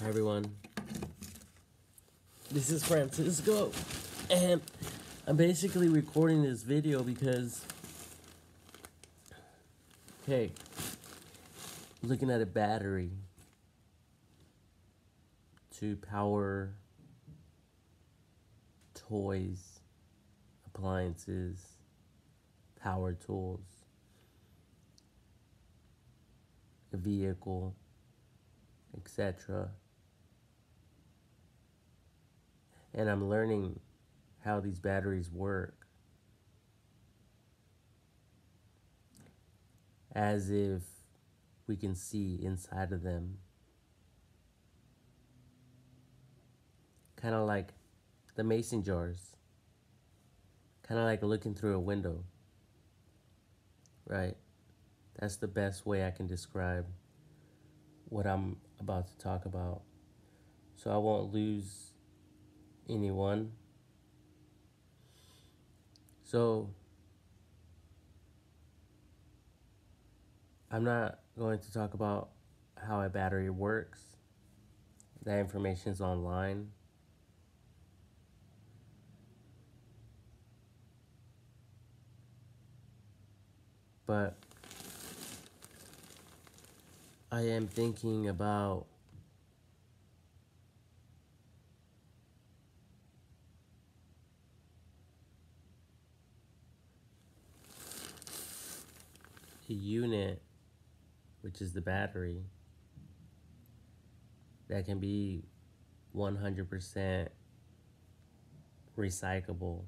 Hi everyone, this is Francisco, and I'm basically recording this video because, hey, looking at a battery to power toys, appliances, power tools, a vehicle, etc. And I'm learning how these batteries work as if we can see inside of them. Kind of like the mason jars. Kind of like looking through a window. Right? That's the best way I can describe what I'm about to talk about. So I won't lose anyone. So I'm not going to talk about how a battery works. That information is online. But I am thinking about a unit, which is the battery, that can be 100% recyclable.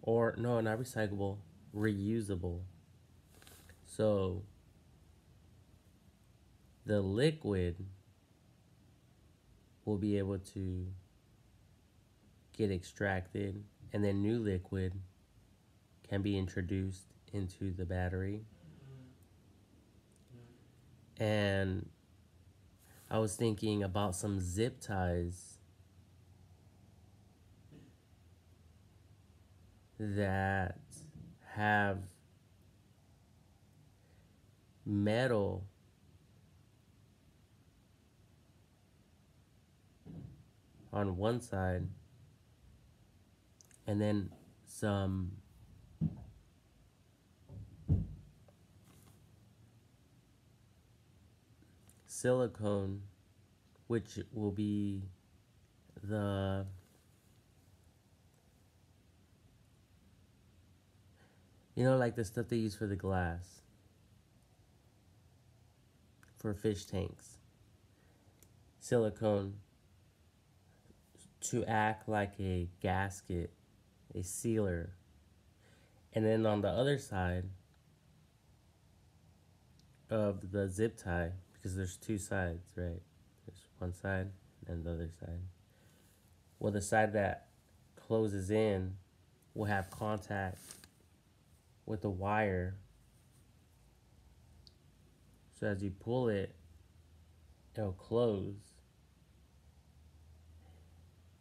Or, no, not recyclable, reusable. So, the liquid will be able to get extracted, and then new liquid can be introduced into the battery. And I was thinking about some zip ties that have metal on one side and then some silicone, which will be the like the stuff they use for the glass for fish tanks. Silicone to act like a gasket, a sealer. And then on the other side of the zip tie, because there's two sides, right? There's one side and the other side. Well, the side that closes in will have contact with the wire. So as you pull it, it'll close.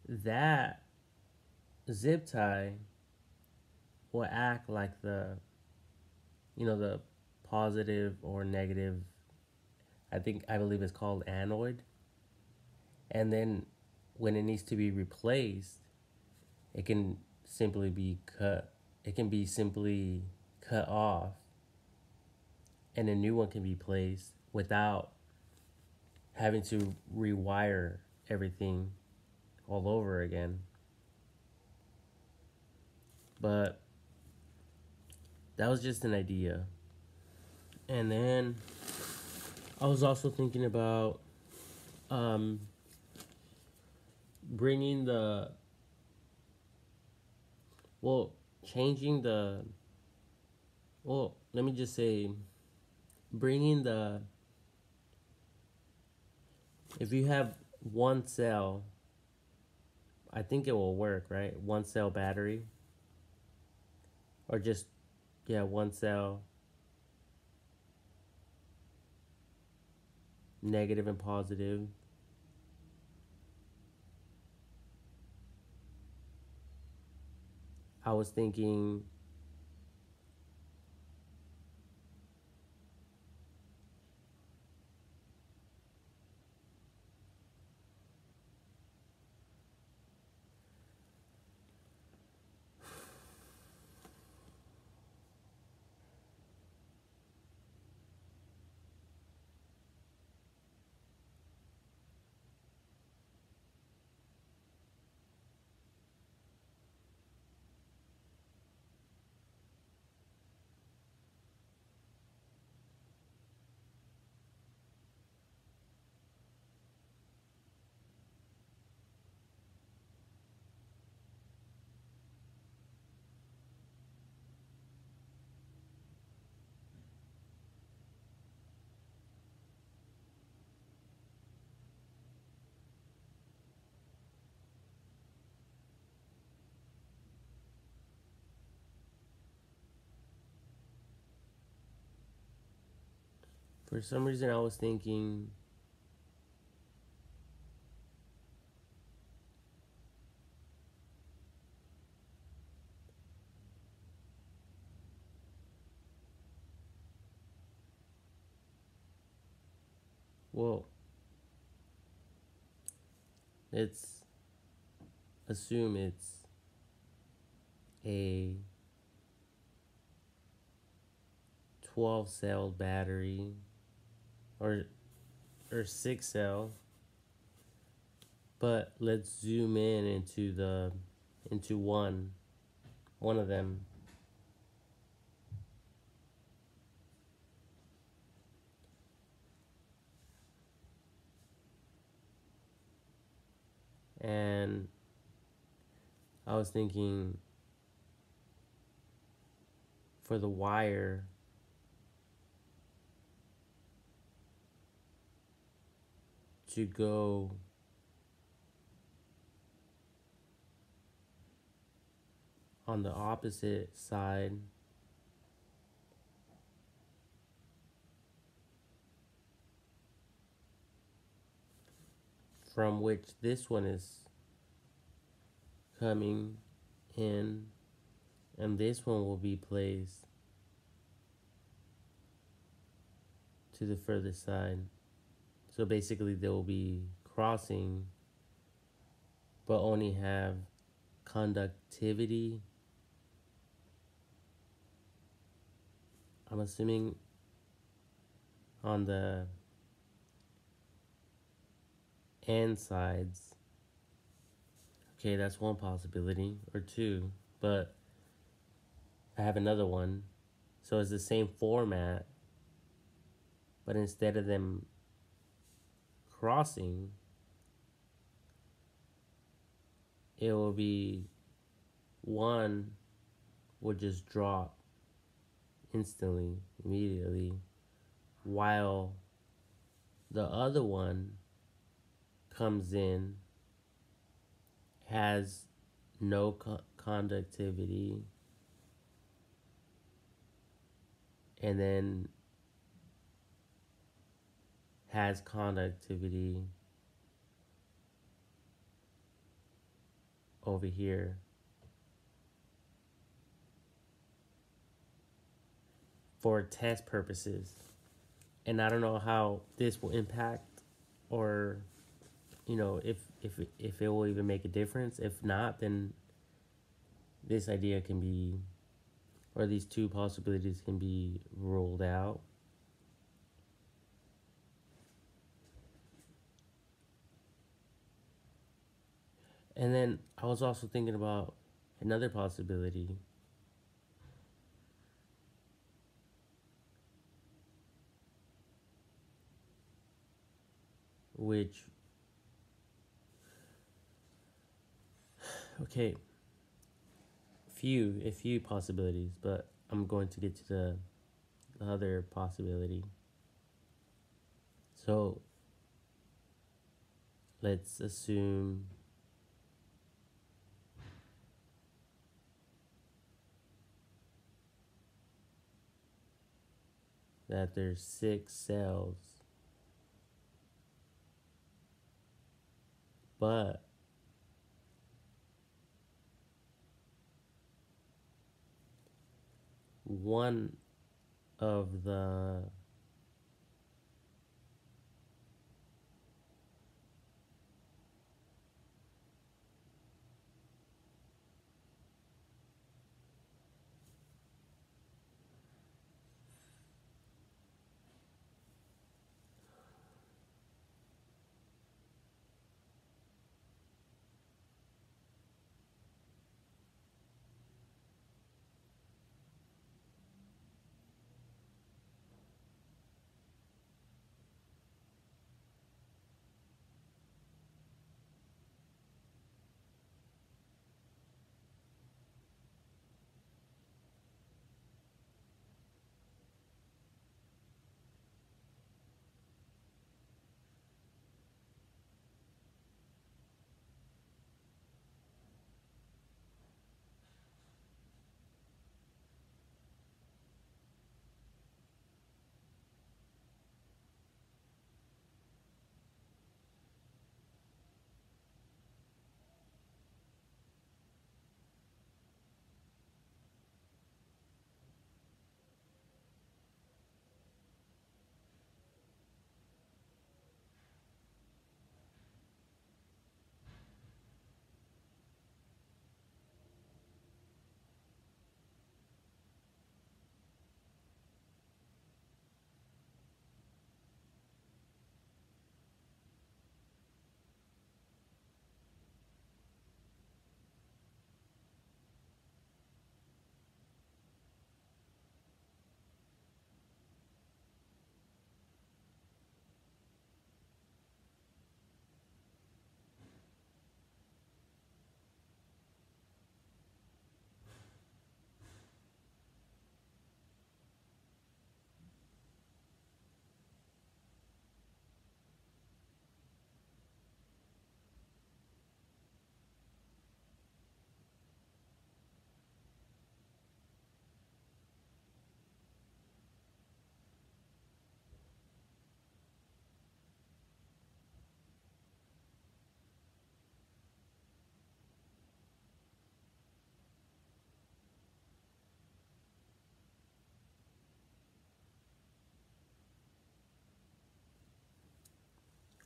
That zip tie will act like the positive or negative, I believe it's called anode. And then when it needs to be replaced, it can simply be cut. It can be simply cut off, and a new one can be placed without having to rewire everything all over again. But that was just an idea. And then I was also thinking about bringing changing the, let me just say, bringing if you have one cell, I think it will work, right? One cell battery. Or just, one cell. Negative and positive. I was thinking For some reason, I was thinking, well, let's assume it's a 12 cell battery, or 6 cell, but let's zoom in into one of them. And I was thinking, for the wire, to go on the opposite side, from which this one is coming in, and this one will be placed to the furthest side. So basically, they will be crossing, but only have conductivity. I'm assuming on the end sides. Okay, that's one possibility, or two, but I have another one. So it's the same format, but instead of them crossing, it will be one would just drop instantly, immediately, while the other one comes in, has no conductivity, and then has conductivity over here. For test purposes. And I don't know how this will impact, or if it will even make a difference. If not, then this idea can be, or these two possibilities can be ruled out. And then I was also thinking about another possibility, which, okay, a few possibilities, but I'm going to get to the other possibility. So let's assume that there's 6 cells, but one of the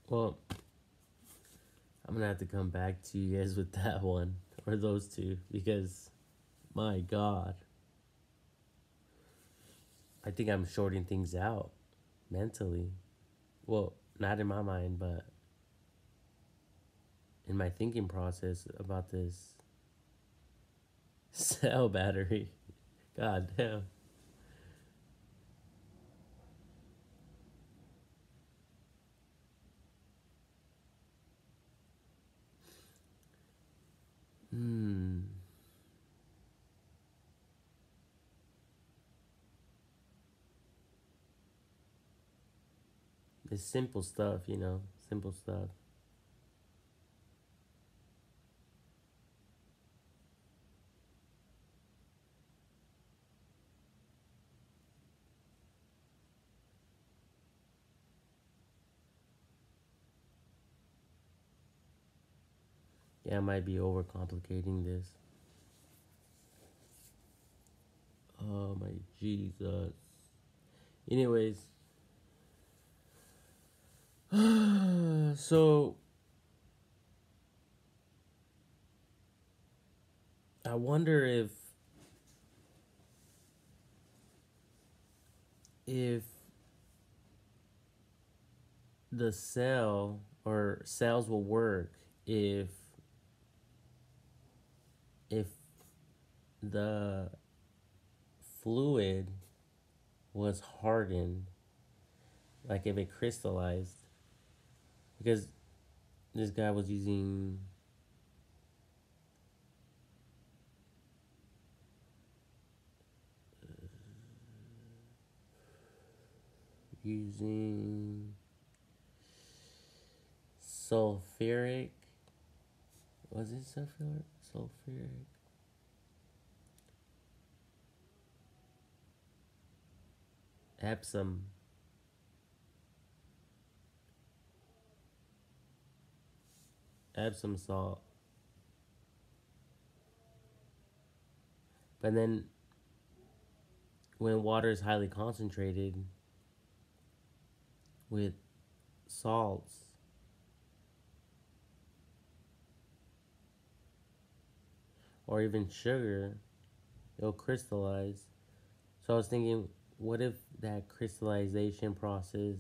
Well, I'm gonna have to come back to you guys with that one or those two because, my God, I think I'm shorting things out mentally. Well, not in my mind, but in my thinking process about this cell battery. God damn. Hmm. It's simple stuff, you know, simple stuff. Yeah, I might be overcomplicating this. Oh my Jesus. Anyways, so I wonder if the cell or cells will work if the fluid was hardened, like if it crystallized, because this guy was using sulfuric. Was it sulfuric? Epsom. Epsom salt. But then when water is highly concentrated with salts or even sugar, it'll crystallize. So I was thinking, what if that crystallization process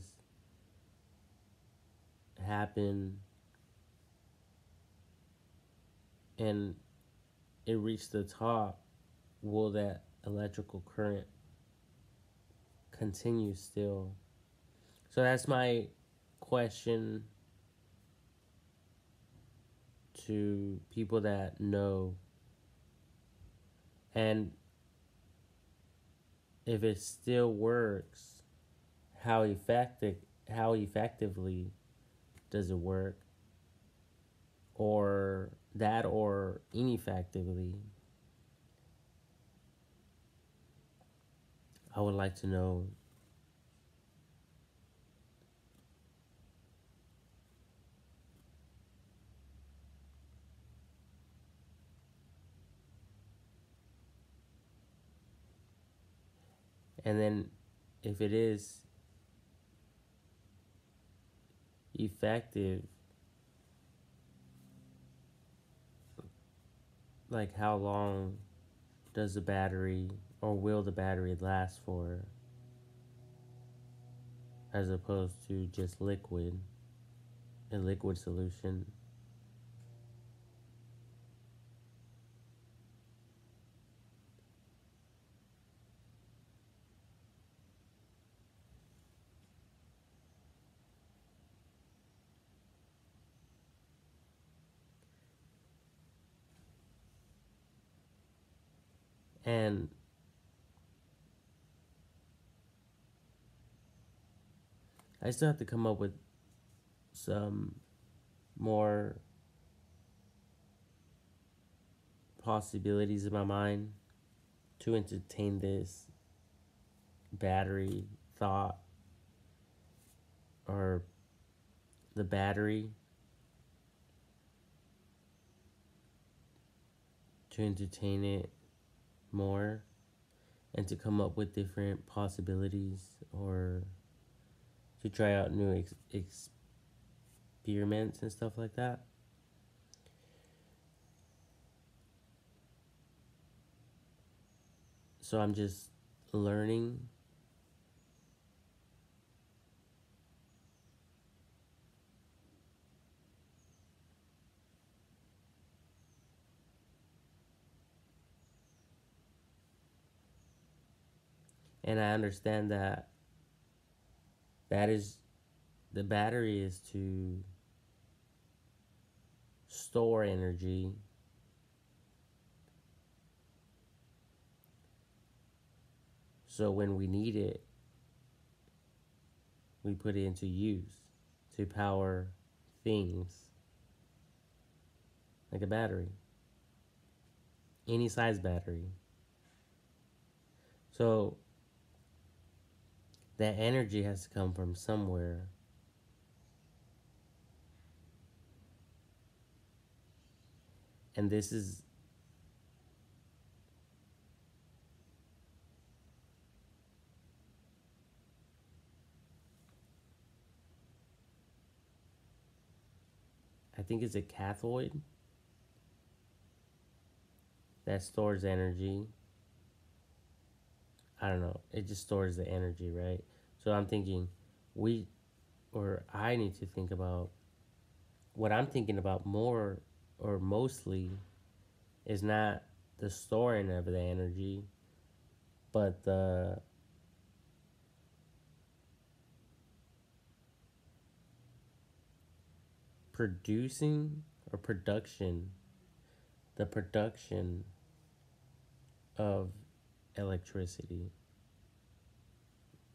happened and it reached the top? Will that electrical current continue still? So that's my question to people that know. And if it still works, how effectively does it work? Or that or ineffectively? I would like to know. And then if it is effective, like how long does the battery or will the battery last for as opposed to just a liquid solution? And I still have to come up with some more possibilities in my mind to entertain this battery thought or the battery, to entertain it more and to come up with different possibilities or to try out new experiments and stuff like that. So I'm just learning. And I understand that that is the battery is to store energy, so when we need it, we put it into use to power things like a battery, any size battery. So that energy has to come from somewhere. And this is, I think it's a cathode that stores energy. I don't know. It just stores the energy, right? So I'm thinking we, or I need to think about what I'm thinking about more or mostly is not the storing of the energy, but the producing or production, the production of electricity,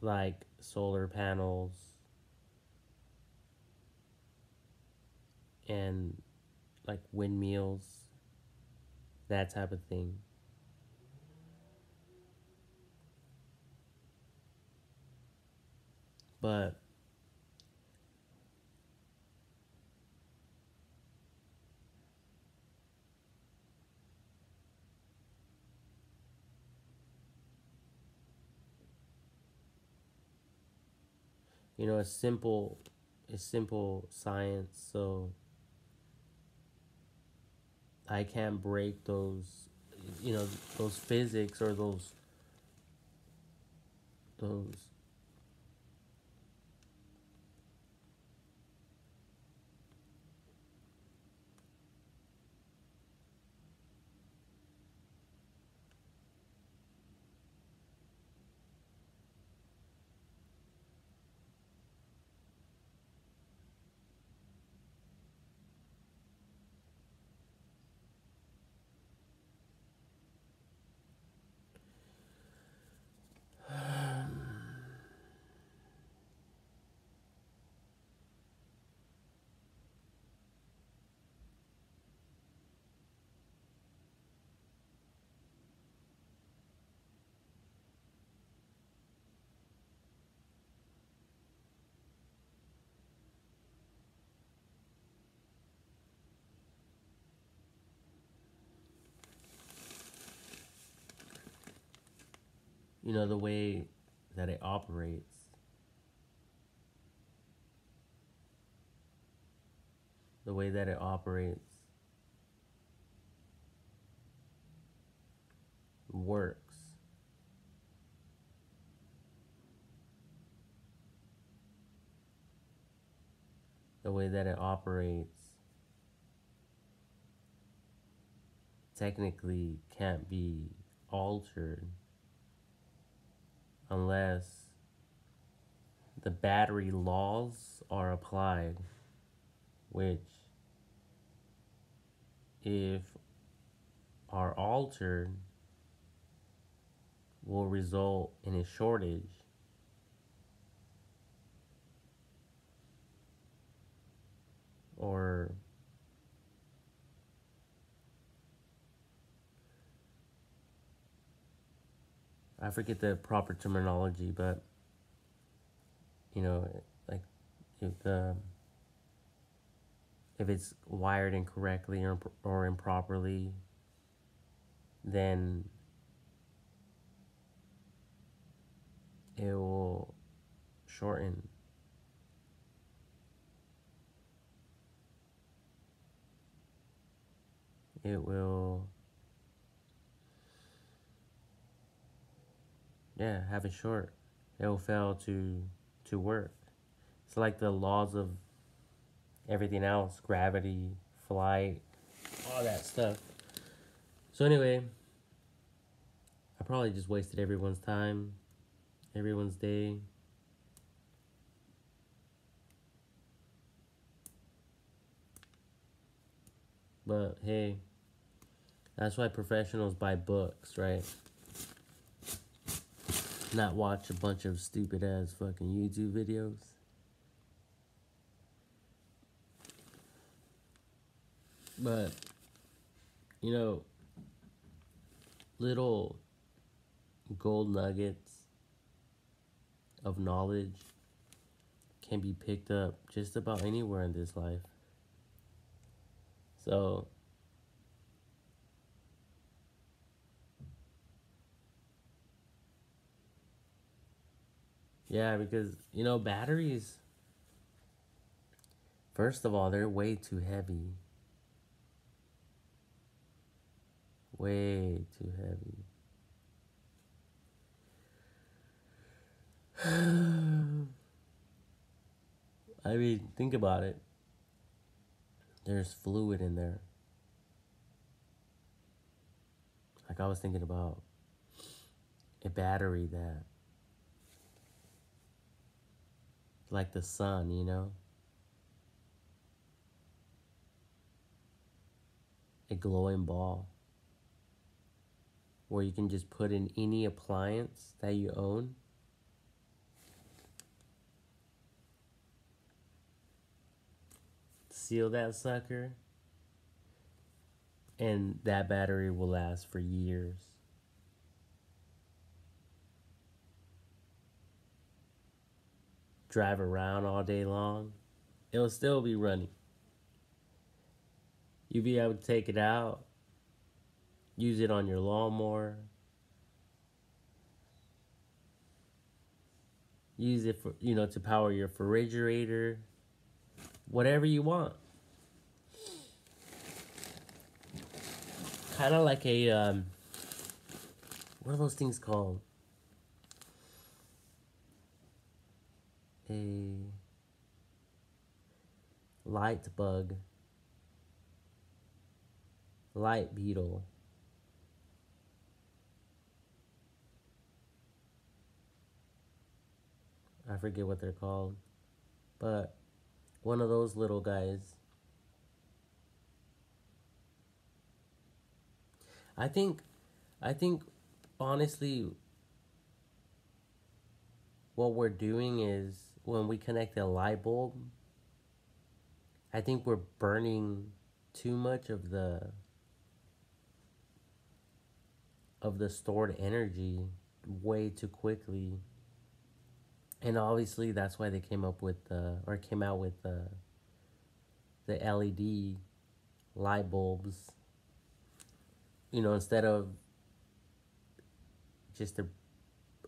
like solar panels and like windmills, that type of thing. But you know, it's simple science, so I can't break those, you know, those physics or those. You know, the way that it operates, the way that it operates works. The way that it operates technically can't be altered unless the battery laws are applied, which, if are altered, will result in a shortage. Or I forget the proper terminology, but you know, like if the if it's wired incorrectly or improperly, then it will shorten. it will, yeah, have a short. It will fail to work. It's like the laws of everything else, gravity, flight, all that stuff. So anyway, I probably just wasted everyone's time, everyone's day. But hey, that's why professionals buy books, right? Not watch a bunch of stupid ass fucking YouTube videos. But, you know, little gold nuggets of knowledge can be picked up just about anywhere in this life. So, yeah, because, you know, batteries, first of all, they're way too heavy. Way too heavy. I mean, think about it. There's fluid in there. Like, I was thinking about a battery that, like the sun, you know? A glowing ball where you can just put in any appliance that you own. Seal that sucker, and that battery will last for years. Drive around all day long, it'll still be running. You'll be able to take it out, use it on your lawnmower, use it for, you know, to power your refrigerator, whatever you want. Kind of like a, what are those things called? A light bug, light beetle. I forget what they're called, but one of those little guys. I think, I think, honestly, what we're doing is when we connect a light bulb, I think we're burning too much of the stored energy way too quickly. And obviously that's why they came up with or came out with the LED light bulbs. You know, instead of just the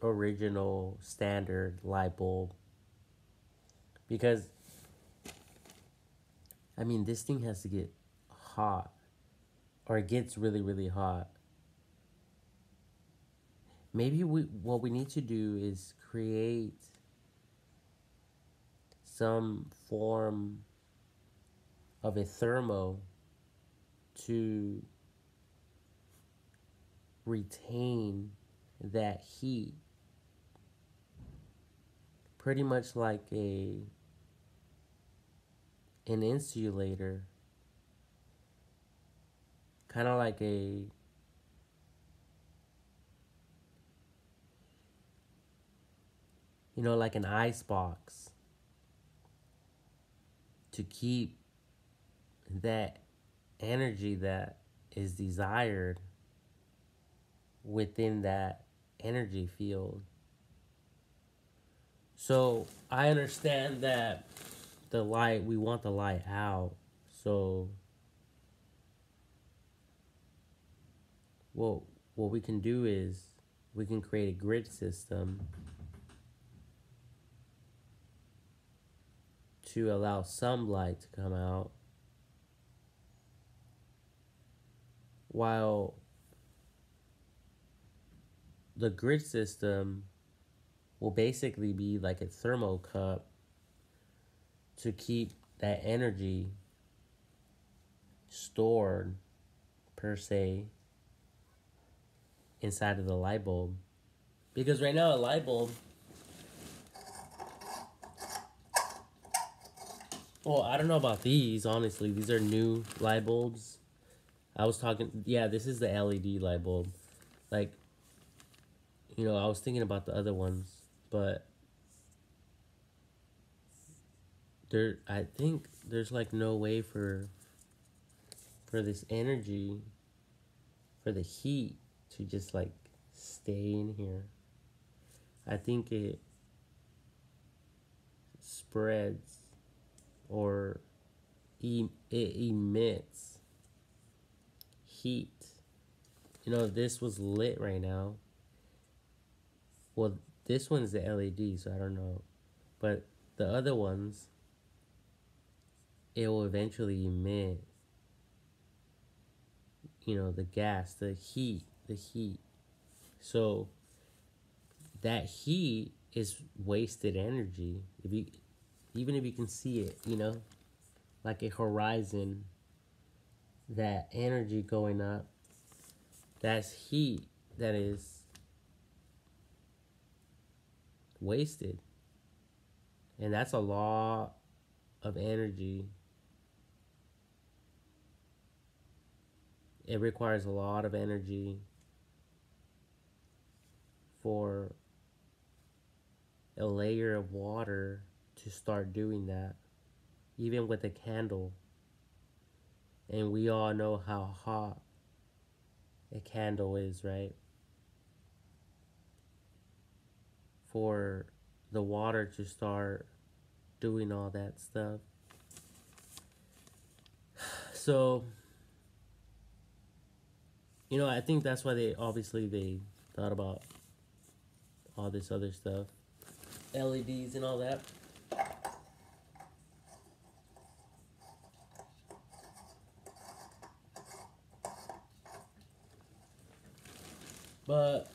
original standard light bulb. Because I mean, this thing has to get hot, or it gets really, really hot. Maybe what we need to do is create some form of a thermo to retain that heat, pretty much like an insulator, kind of like like an ice box, to keep that energy that is desired within that energy field. So I understand that we want the light out. So what we can do is we can create a grid system to allow some light to come out, while the grid system will basically be like a thermal cup to keep that energy stored, per se, inside of the light bulb. Because right now, a light bulb, well, I don't know about these, honestly. These are new light bulbs. I was talking, yeah, this is the LED light bulb. Like, I was thinking about the other ones, but I think there's like no way for this energy, for the heat to just like stay in here. I think it spreads, or it emits heat. If this was lit right now, well, this one's the LED, so I don't know. But the other ones, it will eventually emit, the gas, the heat. So that heat is wasted energy. Even if you can see it, like a horizon, that energy going up, that's heat that is wasted. And that's a lot of energy. It requires a lot of energy for a layer of water to start doing that, even with a candle. And we all know how hot a candle is, right? For the water to start doing all that stuff. So, I think that's why they thought about all this other stuff, LEDs and all that. But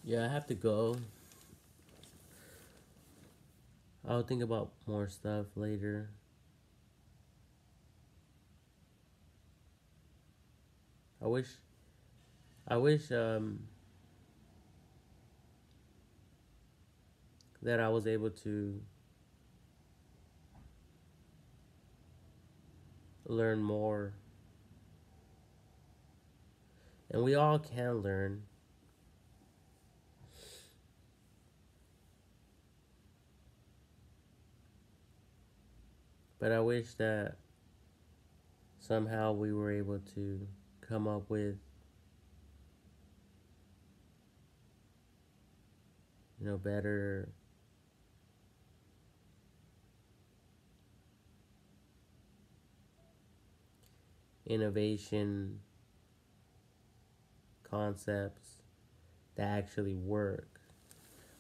yeah, I have to go. I'll think about more stuff later. I wish that I was able to learn more. And we all can learn. But I wish that somehow we were able to come up with, better innovation concepts that actually work,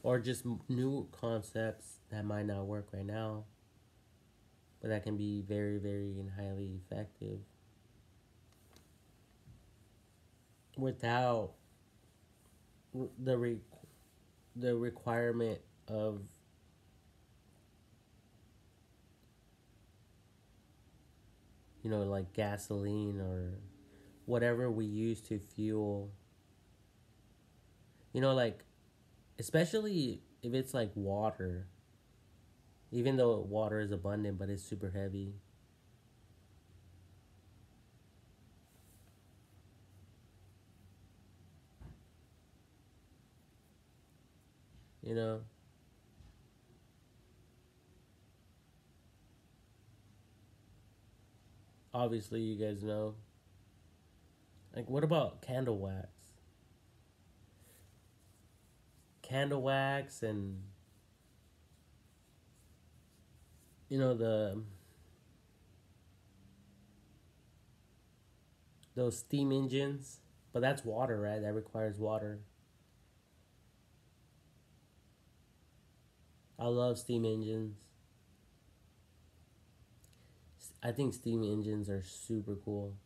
or just new concepts that might not work right now, but that can be very, very and highly effective without the the requirement of like gasoline or whatever we use to fuel, like, especially if it's like water, even though water is abundant but it's super heavy. you know Obviously, you guys know, like, what about candle wax and the those steam engines, but that's water, right? That requires water. I love steam engines. I think steam engines are super cool.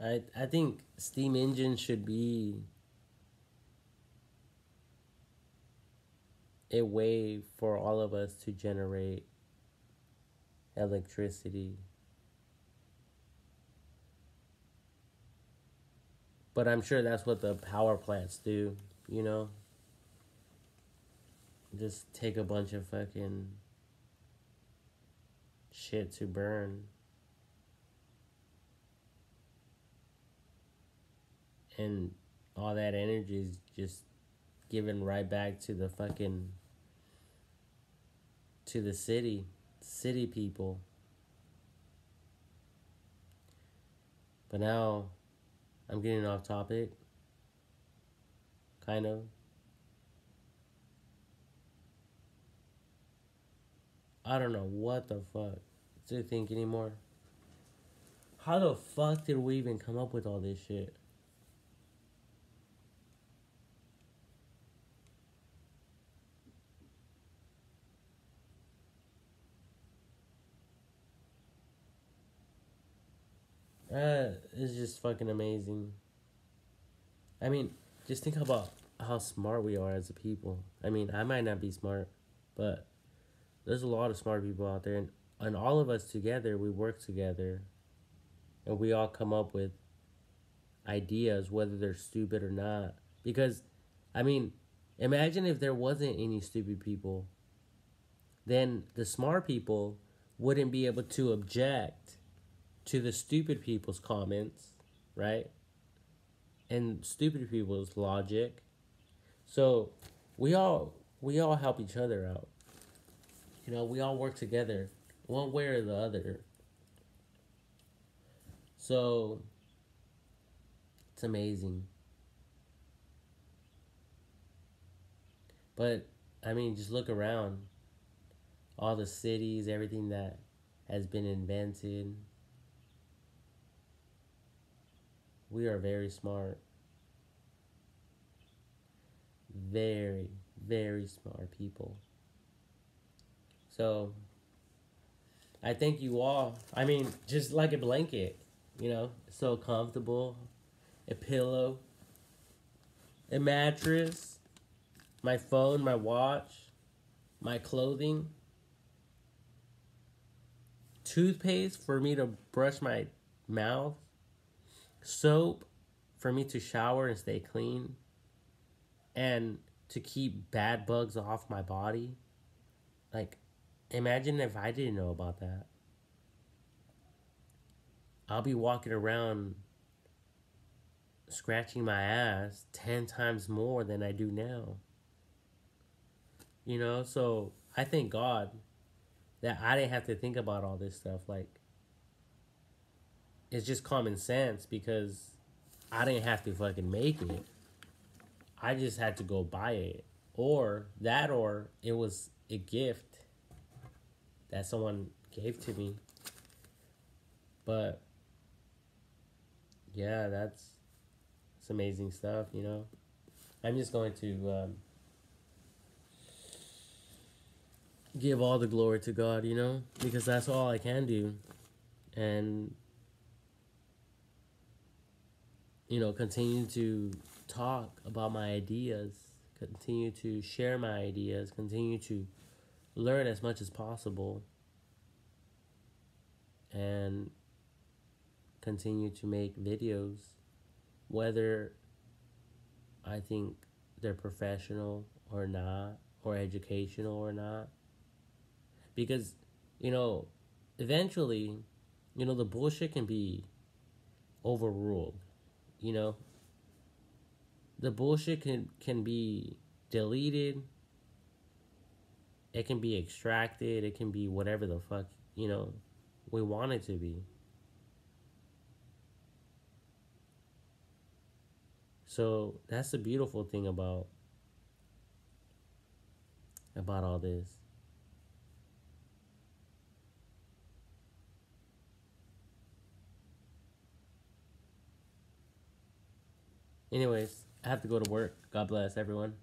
I think steam engines should be a way for all of us to generate electricity. But I'm sure that's what the power plants do, you know? Just take a bunch of fucking shit to burn and all that energy is just given right back to the fucking to the city people. But now I'm getting off topic, kind of. I don't know what the fuck to think anymore. How the fuck did we even come up with all this shit? It's just fucking amazing. I mean, just think about how smart we are as a people. I mean, I might not be smart, but there's a lot of smart people out there, and all of us together, we work together, and we all come up with ideas, whether they're stupid or not. Because, I mean, imagine if there wasn't any stupid people, then the smart people wouldn't be able to object to the stupid people's comments, right? And stupid people's logic. So we all help each other out. You know, we all work together, one way or the other. So it's amazing. But I mean, just look around. All the cities, everything that has been invented. We are very smart. Very, very smart people. So I thank you all. I mean, just like a blanket, you know, so comfortable. A pillow, a mattress, my phone, my watch, my clothing, toothpaste for me to brush my mouth, soap for me to shower and stay clean, and to keep bad bugs off my body. Like, imagine if I didn't know about that. I'll be walking around scratching my ass 10 times more than I do now. You know, so I thank God that I didn't have to think about all this stuff. Like, it's just common sense because I didn't have to fucking make it. I just had to go buy it. Or it was a gift that someone gave to me. But yeah, that's it's amazing stuff, you know. I'm just going to give all the glory to God, you know, because that's all I can do. And, you know, continue to talk about my ideas, continue to share my ideas, continue to learn as much as possible, and continue to make videos, whether I think they're professional or not, or educational or not. Because, you know, eventually, you know, the bullshit can be overruled. You know, the bullshit can be deleted. It can be extracted. It can be whatever the fuck, you know, we want it to be. So that's the beautiful thing about all this. Anyways, I have to go to work. God bless everyone.